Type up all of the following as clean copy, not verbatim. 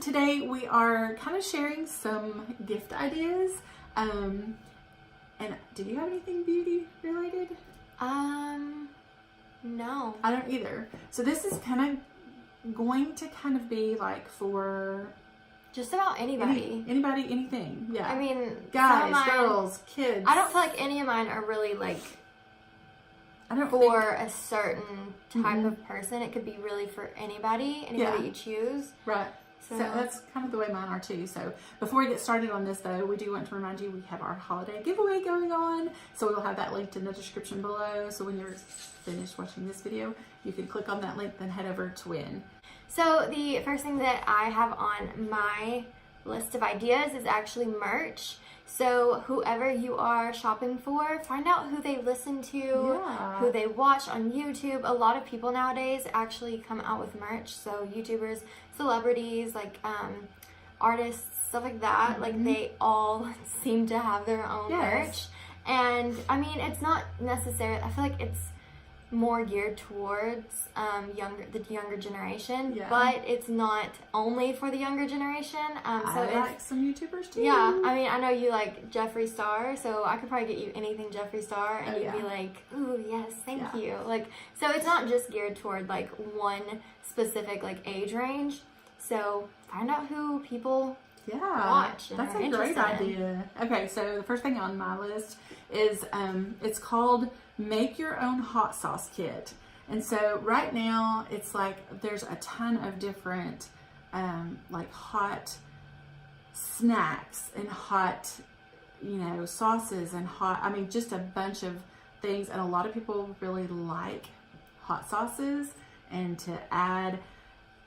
today we are kind of sharing some gift ideas. And do you have anything beauty related? No. I don't either. So this is kind of going to kind of be like for just about anybody. Anybody, anything. Yeah. I mean, guys, girls, kids. I don't feel like any of mine are really like for a certain type of person. It could be really for anybody you choose. Right. So that's kind of the way mine are too. So before we get started on this though, we do want to remind you we have our holiday giveaway going on. So we'll have that linked in the description below. So when you're finished watching this video, you can click on that link, then head over to win. So the first thing that I have on my list of ideas is actually merch. So whoever you are shopping for, find out who they listen to, who they watch on YouTube. A lot of people nowadays actually come out with merch. So YouTubers, celebrities, like artists, stuff like that. Like they all seem to have their own merch. And I mean, it's not necessarily, I feel like it's more geared towards the younger generation, but it's not only for the younger generation. So I like some YouTubers too. Yeah, I mean, I know you like Jeffree Star, so I could probably get you anything Jeffree Star, and you'd be like, "Ooh, yes, thank you." Like, so it's not just geared toward like one specific like age range. So find out who people watch. And that's a great idea. Okay, so the first thing on my list is it's called Make Your Own Hot Sauce Kit. And so right now it's like there's a ton of different like hot snacks and hot, you know, sauces and hot, I mean, just a bunch of things. And a lot of people really like hot sauces and to add.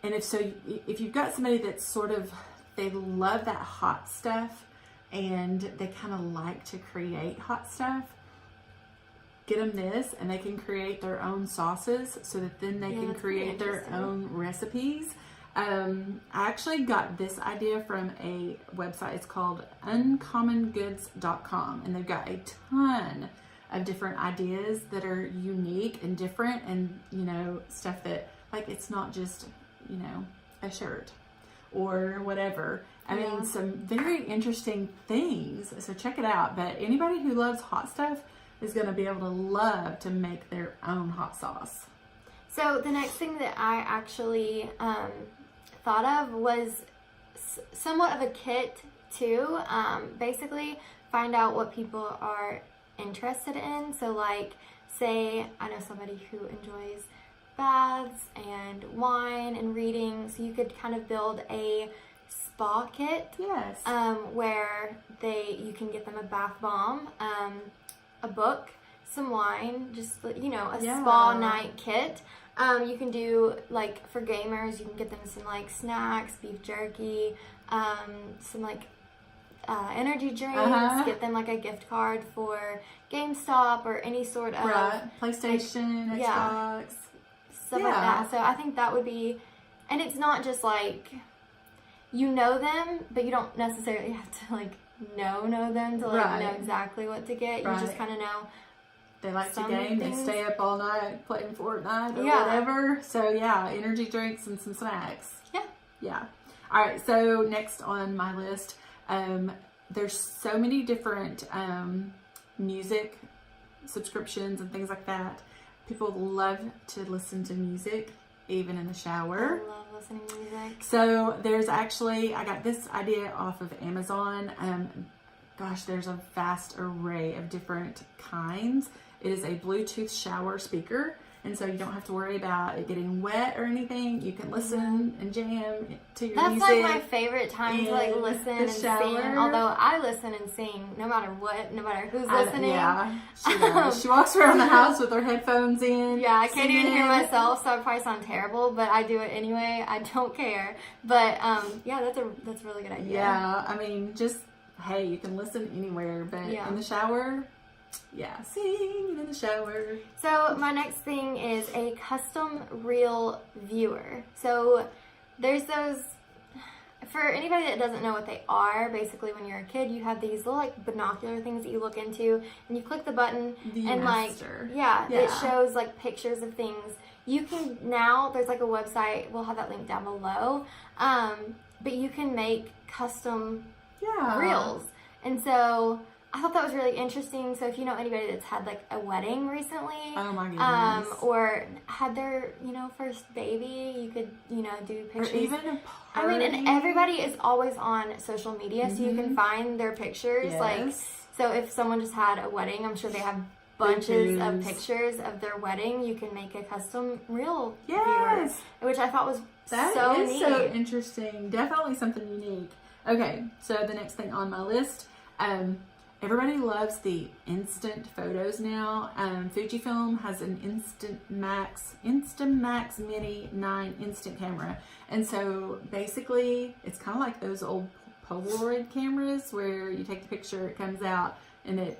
And if you've got somebody that's sort of, they love that hot stuff and they kind of like to create hot stuff, get them this and they can create their own sauces so that then they can create their own recipes. I actually got this idea from a website. It's called uncommongoods.com, and they've got a ton of different ideas that are unique and different, and you know, stuff that like it's not just, you know, a shirt or whatever. I mean, some very interesting things. So check it out. But anybody who loves hot stuff is going to be able to love to make their own hot sauce. So the next thing that I actually thought of was somewhat of a kit too. Basically, find out what people are interested in. So like, say I know somebody who enjoys baths and wine and reading, so you could kind of build a spa kit. Yes. Where you can get them a bath bomb, a book, some wine, just, you know, a spa night kit. You can do, like, for gamers, you can get them some, like, snacks, beef jerky, some, like, energy drinks, get them, like, a gift card for GameStop or any sort of... PlayStation, like, Xbox. Stuff like that. So I think that would be... And it's not just, like, you know them, but you don't necessarily have to, like, know them to like know exactly what to get. You just kind of know they like to game, they stay up all night playing Fortnite or whatever. So energy drinks and some snacks. All right, so next on my list, there's so many different music subscriptions and things like that. People love to listen to music even in the shower. I love listening to music. So there's actually, I got this idea off of Amazon. Gosh, there's a vast array of different kinds. It is a Bluetooth shower speaker, and so you don't have to worry about it getting wet or anything. You can listen and jam to your music. That's like my favorite time to like listen and sing. Although I listen and sing no matter what, no matter who's listening. She does. She walks around the house with her headphones in. I can't even hear myself, so I probably sound terrible, but I do it anyway. I don't care. But that's a really good idea. Yeah, I mean, just hey, you can listen anywhere, but in the shower. Sing in the shower. So my next thing is a custom reel viewer. So there's those, for anybody that doesn't know what they are, basically when you're a kid, you have these little like binocular things that you look into, and you click the button it shows like pictures of things. You can now, there's like a website, we'll have that link down below, but you can make custom Yeah. reels. And so I thought that was really interesting. So if you know anybody that's had like a wedding recently, oh my goodness, or had their, you know, first baby, you could, you know, do pictures. Or even a party. I mean, and everybody is always on social media, so you can find their pictures. Yes. Like, so if someone just had a wedding, I'm sure they have bunches of pictures of their wedding. You can make a custom reel viewer, which I thought was so neat. So interesting. Definitely something unique. Okay, so the next thing on my list, everybody loves the instant photos now. Fujifilm has an Instamax Mini 9 instant camera. And so basically it's kind of like those old Polaroid cameras where you take the picture, it comes out, and it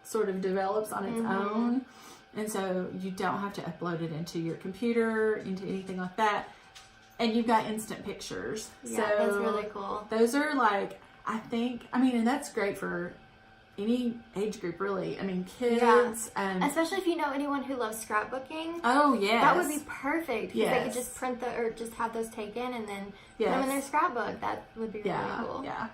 sort of develops on its own. And so you don't have to upload it into your computer, into anything like that. And you've got instant pictures. Yeah, so that's really cool. Those are like, and that's great for any age group, really. I mean, kids. Especially if you know anyone who loves scrapbooking. Oh, yes. That would be perfect. Because they could just print or just have those taken and then put them in their scrapbook. That would be really cool. Yeah.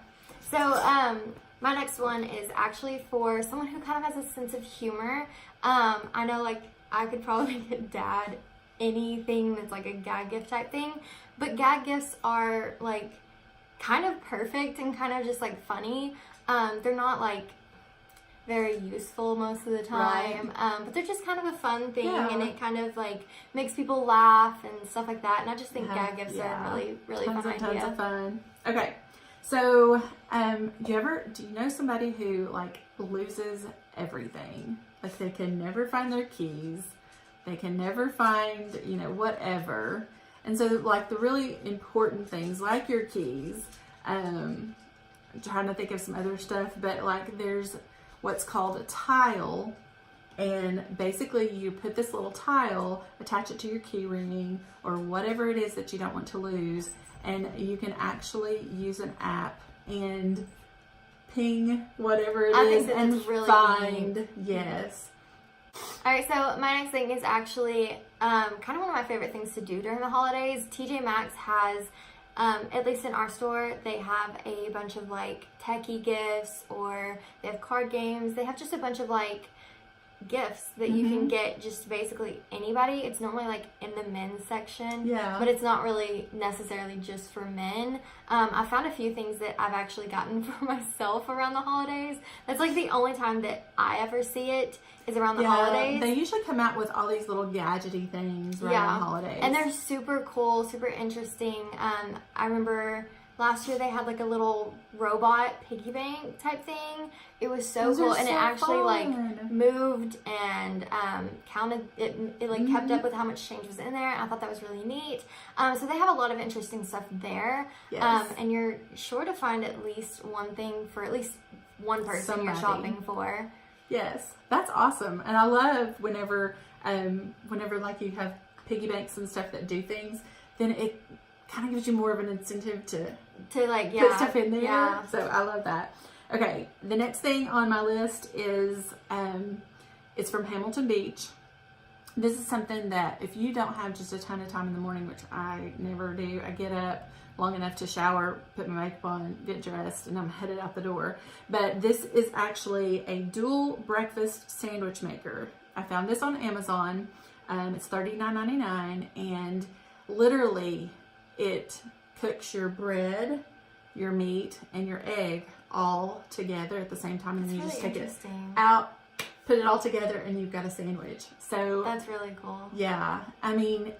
So, my next one is actually for someone who kind of has a sense of humor. I know, like, I could probably get Dad anything that's like a gag gift type thing, but gag gifts are like kind of perfect and kind of just like funny. They're not like very useful most of the time, but they're just kind of a fun thing, and it kind of like makes people laugh and stuff like that. And I just think gag gifts are a really, really fun idea. Tons of fun. Okay, so do you know somebody who like loses everything? Like they can never find their keys. They can never find, you know, whatever. And so, like, the really important things, like your keys, I'm trying to think of some other stuff, but, like, there's what's called a tile. And basically, you put this little tile, attach it to your key ring, or whatever it is that you don't want to lose, and you can actually use an app and ping whatever it is and really find. neat. Yes. Alright, so my next thing is actually kind of one of my favorite things to do during the holidays. TJ Maxx has, at least in our store, they have a bunch of like techie gifts, or they have card games. They have just a bunch of like gifts that you can get just basically anybody. It's normally like in the men's section, but it's not really necessarily just for men. I found a few things that I've actually gotten for myself around the holidays. That's like the only time that I ever see it is around the holidays. They usually come out with all these little gadgety things around the holidays. And they're super cool, super interesting. I remember last year they had like a little robot piggy bank type thing. It was so cool, and it actually like moved and counted it. It like kept up with how much change was in there. I thought that was really neat. So they have a lot of interesting stuff there. And you're sure to find at least one thing for at least one person you're shopping for. Yes, that's awesome. And I love whenever like you have piggy banks and stuff that do things, then it kind of gives you more of an incentive to like put stuff in there. So I love that. Okay, the next thing on my list is it's from Hamilton Beach. This is something that if you don't have just a ton of time in the morning, which I never do, I get up long enough to shower, put my makeup on, get dressed, and I'm headed out the door. But this is actually a dual breakfast sandwich maker. I found this on Amazon. It's $39.99, and literally it cooks your bread, your meat, and your egg all together at the same time, and you just take it out, put it all together, and you've got a sandwich. So that's really cool. Yeah, I mean,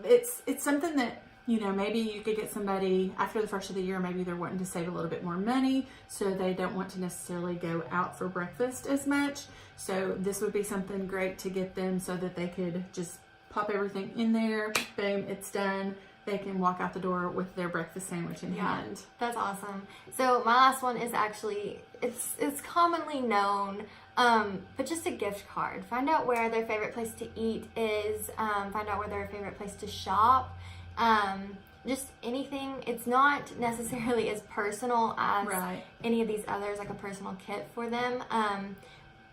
it's something that, you know, maybe you could get somebody after the first of the year, maybe they're wanting to save a little bit more money, so they don't want to necessarily go out for breakfast as much. So this would be something great to get them so that they could just pop everything in there, boom, it's done. They can walk out the door with their breakfast sandwich in hand. That's awesome. So my last one is actually, it's commonly known, but just a gift card. Find out where their favorite place to eat is, find out where their favorite place to shop. Just anything. It's not necessarily as personal as any of these others, like a personal kit for them.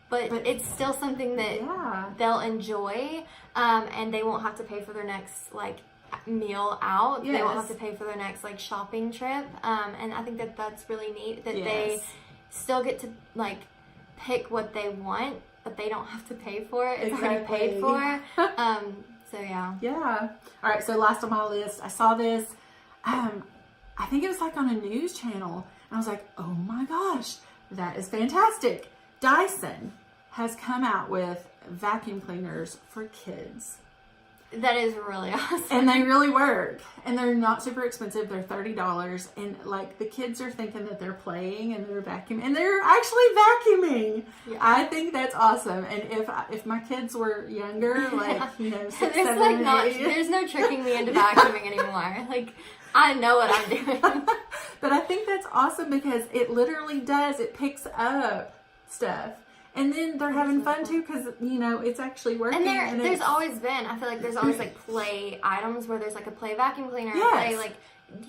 But it's still something that they'll enjoy, and they won't have to pay for their next like meal out. Yes. They won't have to pay for their next like shopping trip. And I think that that's really neat that they still get to like pick what they want, but they don't have to pay for it. It's already paid for. So yeah. Yeah. All right. So last on my list, I saw this. I think it was like on a news channel, and I was like, oh my gosh, that is fantastic. Dyson has come out with vacuum cleaners for kids. That is really awesome. And they really work. And they're not super expensive. They're $30. And like the kids are thinking that they're playing and they're vacuuming. And they're actually vacuuming. Yeah. I think that's awesome. And if my kids were younger, like, you know, 6, 7, like 8. There's no tricking me into vacuuming anymore. Like, I know what I'm doing. But I think that's awesome because it literally does. It picks up stuff. And then they're having fun too because, you know, it's actually working. And there's always been, I feel like there's always like play items where there's like a play vacuum cleaner. Yes. Play, like,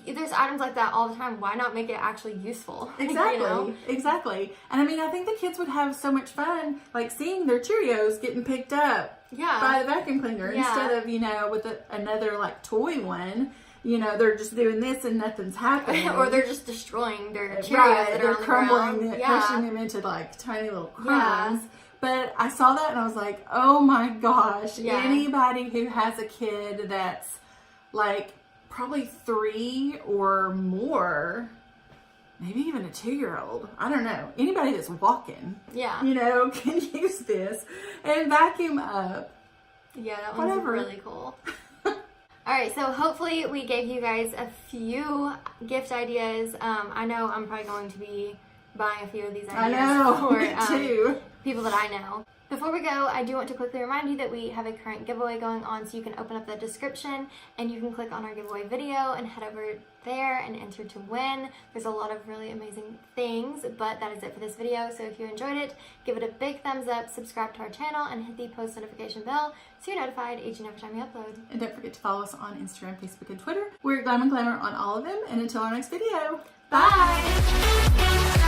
there's items like that all the time. Why not make it actually useful? Exactly. You know? Exactly. And I mean, I think the kids would have so much fun, like seeing their Cheerios getting picked up by the vacuum cleaner instead of, you know, with another like toy one. You know, they're just doing this and nothing's happening. Or they're just destroying their Cheerios. Right, they're crumbling, crushing them into like tiny little crumbs. Yeah. But I saw that and I was like, oh my gosh, anybody who has a kid that's like probably 3 or more, maybe even a 2-year-old, I don't know, anybody that's walking, you know, can use this and vacuum up. Yeah, that one's really cool. Alright, so hopefully we gave you guys a few gift ideas. I know I'm probably going to be buying a few of these ideas for people that I know. Before we go, I do want to quickly remind you that we have a current giveaway going on, so you can open up the description and you can click on our giveaway video and head over there and enter to win. There's a lot of really amazing things, but that is it for this video. So if you enjoyed it, give it a big thumbs up, subscribe to our channel, and hit the post notification bell so you're notified each and every time we upload. And don't forget to follow us on Instagram, Facebook, and Twitter. We're Glam and Glamour on all of them, and until our next video, bye!